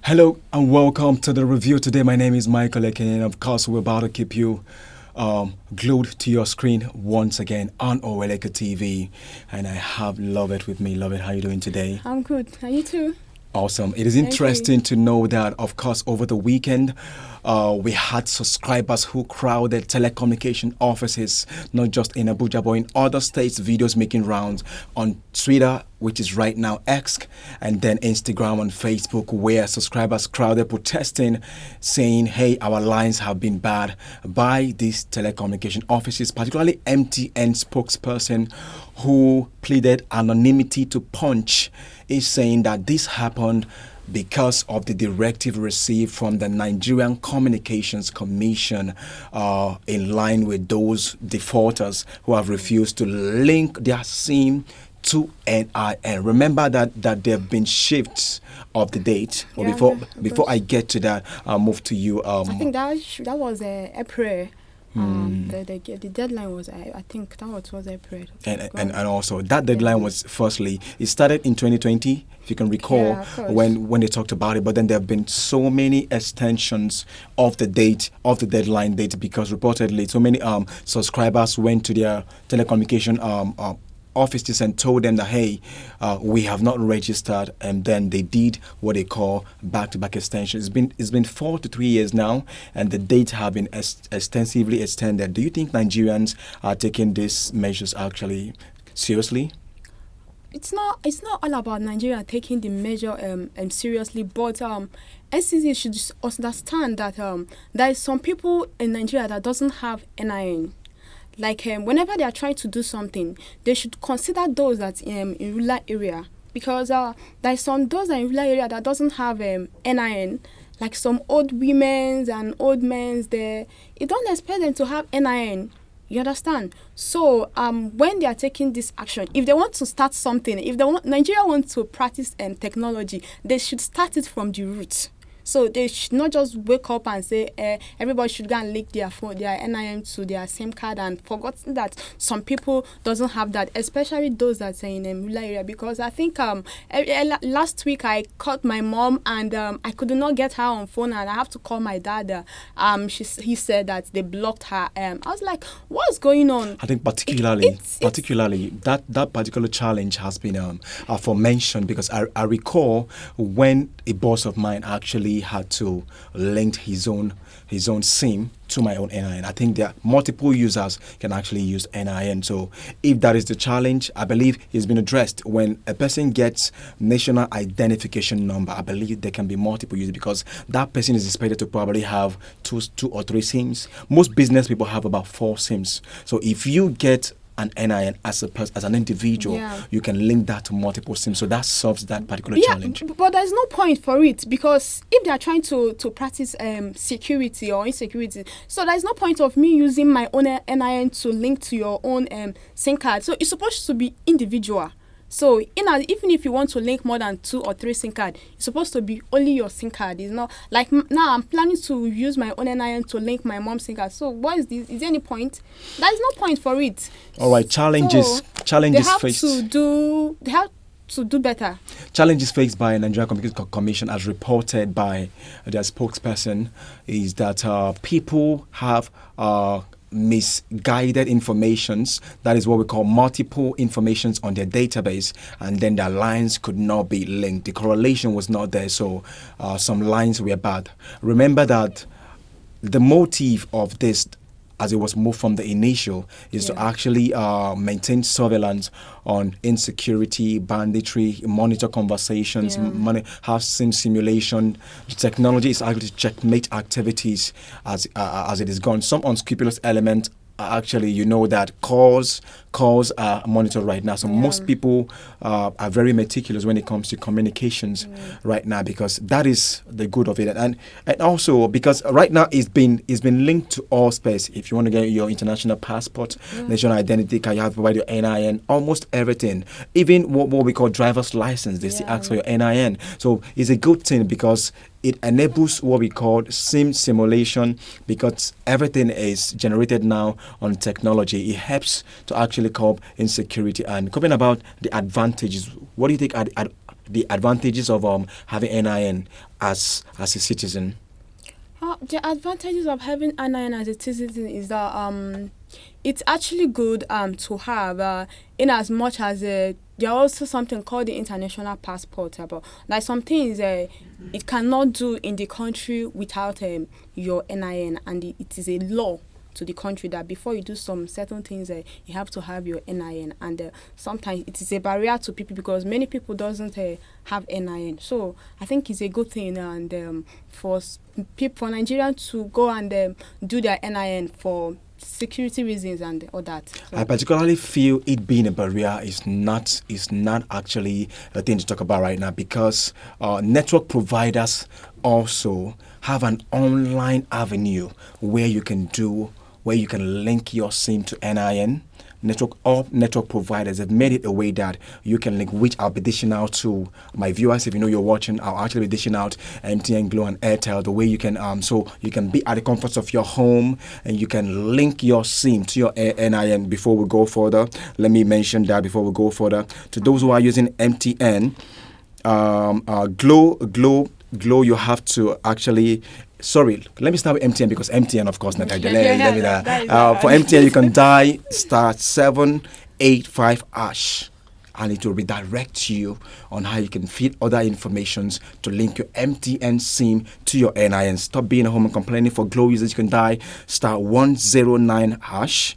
Hello and welcome to the review. Today, my name is Michael Oweleke, and of course, we're about to keep you glued to your screen once again on Oweleke TV. And I have Love It with me. Love It, how you doing today? I'm good. And you too? Awesome. It is Thank interesting you. to know that, of course, over the weekend, we had subscribers who crowded telecommunication offices, not just in Abuja, but in other states. Videos making rounds on Twitter, which is right now X, and then Instagram and Facebook, where subscribers crowded protesting, saying, hey, our lines have been bad by these telecommunication offices, particularly MTN spokesperson who pleaded anonymity to Punch is saying that this happened because of the directive received from the Nigerian Communications Commission in line with those defaulters who have refused to link their SIM to NIN. Remember that there have been shifts of the date. Or Yeah, before of I get to that, I'll move to you. I think that was April. The deadline was I think that was April. And also that deadline was firstly it started in 2020, if you can recall, Yeah, of course. when they talked about it, but then there have been so many extensions of the date of the deadline date because reportedly so many subscribers went to their telecommunication offices and told them that hey, we have not registered, and then they did what they call back-to-back extension. It's been 4 to 3 years now, and the dates have been extensively extended. Do you think Nigerians are taking these measures actually seriously? It's not all about Nigeria taking the measure seriously, but NCC should just understand that there is some people in Nigeria that doesn't have NIN. Like whenever they are trying to do something, they should consider those that in rural area, because there's some those that in rural area that doesn't have NIN, like some old women's and old men's there. You don't expect them to have NIN. You understand? So when they are taking this action, if they want to start something, if Nigeria wants to practice technology, they should start it from the roots. So they should not just wake up and say everybody should go and link their phone, their NIN to their SIM card, and forgotten that some people doesn't have that, especially those that are in a rural area. Because I think last week I called my mom and I could not get her on phone, and I have to call my dad. He said that they blocked her. I was like, what's going on? I think particularly that particular challenge has been aforementioned because I recall when a boss of mine actually had to link his own SIM to my own NIN. I think there are multiple users can actually use NIN. So if that is the challenge, I believe it's been addressed. When a person gets national identification number, I believe there can be multiple users because that person is expected to probably have two or three SIMs. Most business people have about 4 SIMs. So if you get an NIN as an individual, Yeah. you can link that to multiple SIMs. So that solves that particular Yeah, challenge. but there's no point for it, because if they are trying to practice security or insecurity, so there's no point of me using my own NIN to link to your own SIM card. So it's supposed to be individual. So even if you want to link more than 2 or 3 SIM card, it's supposed to be only your SIM card. It's not like now I'm planning to use my own NIN to link my mom's SIM card. So what is this? Is there any point? There's no point for it. All right, challenges They have faced. they have to do better. Challenges faced by Nigerian Communications Commission, as reported by their spokesperson, is that people have misguided informations. That is what we call multiple informations on their database, and then their lines could not be linked. The correlation was not there, so some lines were bad. Remember that the motive of this, as it was moved from the initial, is to actually maintain surveillance on insecurity, banditry, monitor conversations, have SIM simulation. The technology is actually to checkmate activities as it is gone. Some unscrupulous elements actually, you know that calls are monitored right now. So most people are very meticulous when it comes to communications right now, because that is the good of it, and also because right now it's been linked to all space. If you want to get your international passport, national identity card, you have to provide your NIN, almost everything, even what we call driver's license. They still ask for your NIN. So it's a good thing because it enables what we call SIM simulation, because everything is generated now on technology. It helps to actually curb insecurity. And talking about the advantages, what do you think are the advantages of having NIN as a citizen? The advantages of having NIN as a citizen is that it's actually good to have, in as much as there are also something called the international passport. But like some things it cannot do in the country without your NIN, and it is a law to the country that before you do some certain things, you have to have your NIN, and sometimes it is a barrier to people because many people doesn't have NIN. So I think it's a good thing, and for people, for Nigerians to go and do their NIN for security reasons and all that. So I particularly feel it being a barrier is not actually a thing to talk about right now, because network providers also have an online avenue where you can link your SIM to NIN. Network providers have made it a way that you can link, which I'll be dishing out to my viewers. If you know you're watching, I'll actually be dishing out MTN, Glo, and Airtel, the way you can so you can be at the comfort of your home and you can link your SIM to your NIN. Before we go further, let me mention that before we go further, to those who are using MTN, Glo, you have to actually. Sorry, let me start with MTN because MTN, of course, for MTN, you can dial *785#, and it will redirect you on how you can feed other informations to link your MTN SIM to your NIN. Stop being at home and complaining. For Glo users, you can dial *109#,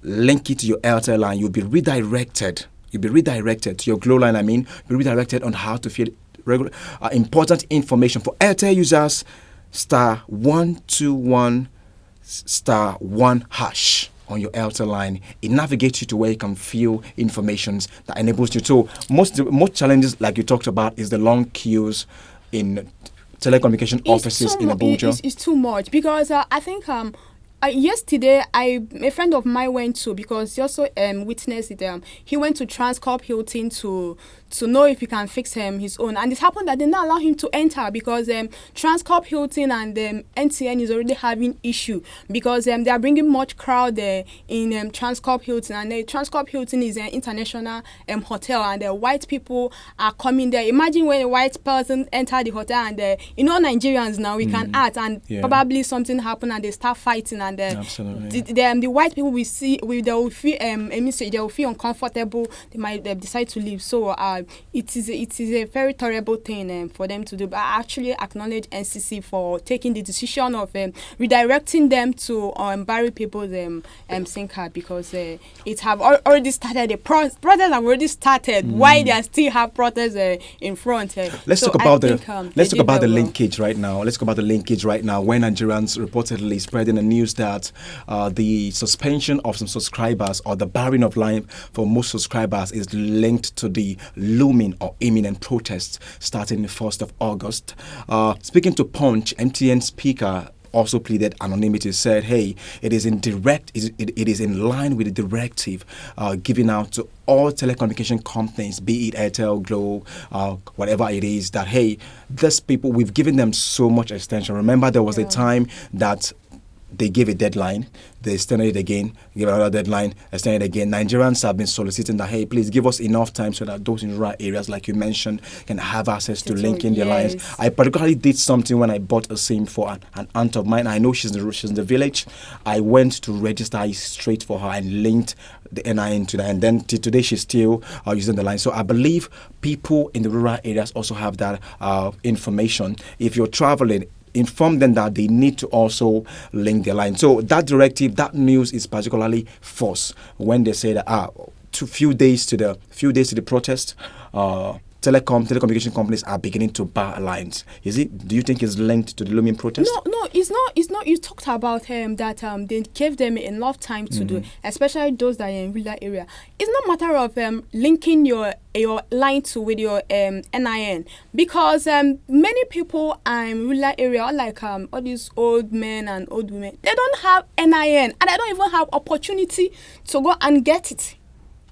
link it to your Airtel line. You'll be redirected to your Glo line. You'll be redirected on how to feed regular important information. For Airtel users, *121*1# on your Airtel line. It navigates you to where you can feel information that enables you to. Most challenges, like you talked about, is the long queues in telecommunication offices in Abuja. It's too much because I think yesterday, a friend of mine went to, because he also witnessed it. He went to Transcorp Hilton to know if he can fix his own, and it happened that they not allow him to enter because Transcorp Hilton and NTN is already having issue because they are bringing much crowd in Transcorp Hilton, and Transcorp Hilton is an international hotel, and white people are coming there. Imagine when a white person enter the hotel, and Nigerians now we can act, and probably something happen and they start fighting, and the white people they will feel they will feel uncomfortable. They might decide to leave. So it is a very terrible thing for them to do. But I actually acknowledge NCC for taking the decision of redirecting them to bury people's SIM card, because it have already started. The protests have already started. Why they still have protests in front? Let's talk about the linkage right now. Let's talk about the linkage right now. When Nigerians reportedly spreading the news that the suspension of some subscribers or the barring of line for most subscribers is linked to the looming or imminent protests starting the 1st of August. Speaking to Punch, MTN speaker also pleaded anonymity, said, hey, it is in line with the directive given out to all telecommunication companies, be it Airtel, Glo, whatever it is, that, hey, these people, we've given them so much extension. Remember, there was a time that they gave a deadline, they extended it again, gave another deadline, extended it again. Nigerians have been soliciting that, hey, please give us enough time so that those in rural areas, like you mentioned, can have access to linking their lines. I particularly did something when I bought a SIM for an aunt of mine. I know she's in the village. I went to register straight for her and linked the NIN to that, and then today she's still using the line. So I believe people in the rural areas also have that information. If you're traveling, inform them that they need to also link their line. So that directive, that news is particularly false when they say that few days to the protest, telecommunication companies are beginning to bar lines. Do you think it's linked to the looming protest? No, it's not. You talked about that they gave them enough time to do, especially those that are in rural area. It's not a matter of linking your line with your NIN, because many people are in rural area, like all these old men and old women, they don't have NIN, and they don't even have opportunity to go and get it.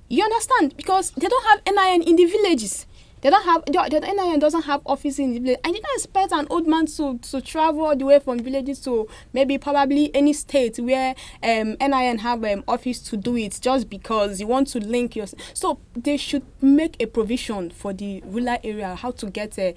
You understand? Because they don't have NIN in the villages. They don't have the NIN doesn't have office in the village. I didn't expect an old man to travel all the way from villages to maybe probably any state where NIN have office to do it just because you want to link your. So they should make a provision for the rural area how to get their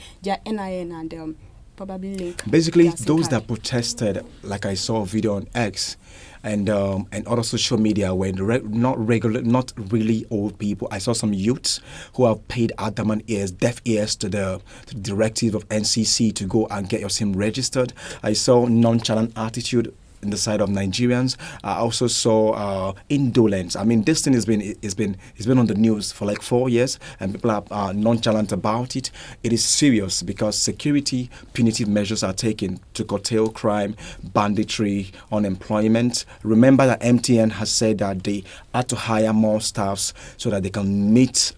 NIN and probably link. Basically, those that protested, like I saw a video on X and other social media, were not really old people. I saw some youths who have paid adamant ears, deaf ears to the directive of NCC to go and get your SIM registered. I saw nonchalant attitude in the side of Nigerians. I also saw indolence. I mean, this thing has been on the news for like 4 years, and people are nonchalant about it. It is serious because security punitive measures are taken to curtail crime, banditry, unemployment. Remember that MTN has said that they had to hire more staffs so that they can meet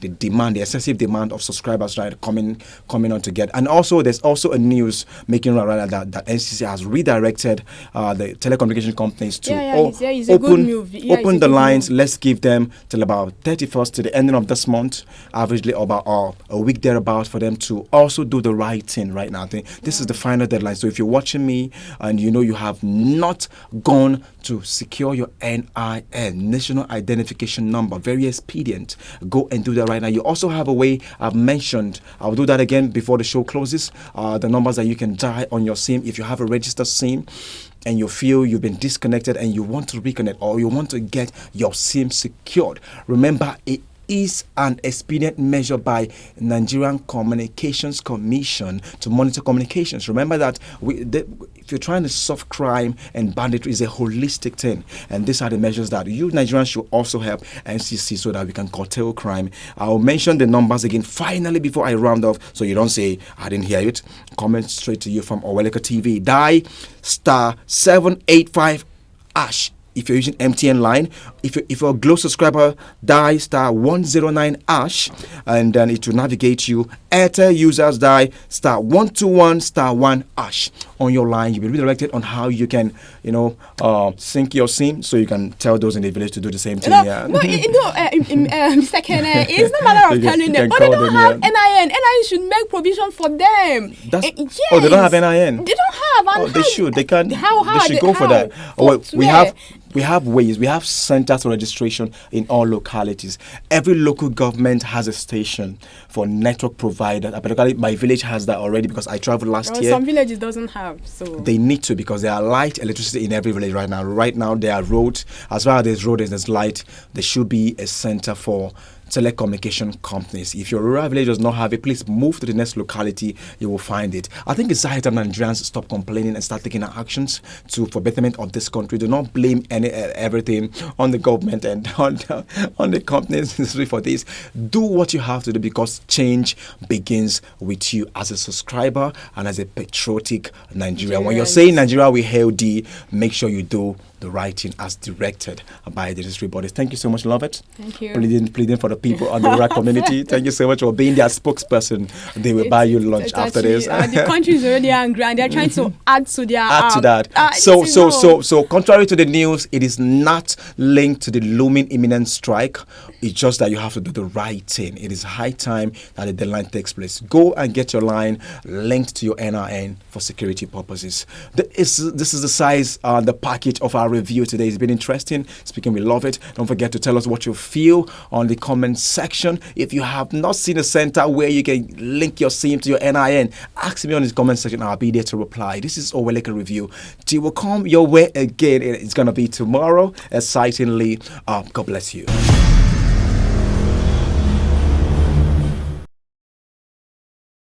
the demand, the excessive demand of subscribers coming on to get. And also, there's also a news making around that NCC has redirected the telecommunication companies to open the lines. Let's give them till about 31st, to the ending of this month, averagely about a week thereabout, for them to also do the right thing right now. I think this is the final deadline. So if you're watching me and you know you have not gone to secure your NIN, National Identification Number, very expedient, go and do that right now. You also have a way I've mentioned. I'll do that again before the show closes. The numbers that you can dial on your SIM if you have a registered SIM and you feel you've been disconnected and you want to reconnect or you want to get your SIM secured. Remember, it is an expedient measure by Nigerian Communications Commission to monitor communications. Remember that if you're trying to solve crime and banditry, is a holistic thing, and these are the measures that you Nigerians should also help NCC so that we can curtail crime. I'll mention the numbers again finally before I round off, so you don't say I didn't hear it. Comment straight to you from Oweleketv. Dial *785# if you're using MTN line. If you're a Glow subscriber, dial *109# and then it will navigate you. Airtel users, dial *121*1# on your line. You'll be redirected on how you can, sync your SIM so you can tell those in the village to do the same thing. Second, it's no matter of telling them. But they don't have NIN. NIN should make provision for them. Yes. Oh, they don't have NIN. They don't have. Oh, they should. They can. How they should go for that. We have ways. We have centers for registration in all localities. Every local government has a station for network provider. Particularly, my village has that already because I traveled last year. Some villages doesn't have, so they need to, because there are light, electricity in every village right now. Right now, there are roads. As far as there's road and there's light, there should be a center for telecommunication companies. If your rural village does not have it, please move to the next locality. You will find it. I think it's high time Nigerians stop complaining and start taking actions for betterment of this country. Do not blame everything on the government and on the companies necessary for this. Do what you have to do, because change begins with you as a subscriber and as a patriotic Nigerian. When you're saying Nigeria we hail thee, make sure you do the right thing as directed by the necessary bodies. Thank you so much, Lovett. Thank you. Pleading for the people on the rural community. Thank you so much for being their spokesperson. They will buy you lunch after this. The country is already angry and they're trying to add to their So contrary to the news, it is not linked to the looming imminent strike. It's just that you have to do the right thing. It is high time that the deadline takes place. Go and get your line linked to your NIN for security purposes. This is the size, the package of our review today. It's been interesting. Speaking, we love it. Don't forget to tell us what you feel on the comment section. If you have not seen a center where you can link your SIM to your NIN, ask me on the comment section. I'll be there to reply. This is Oweleke Review. It will come your way again. It's going to be tomorrow, excitingly. God bless you.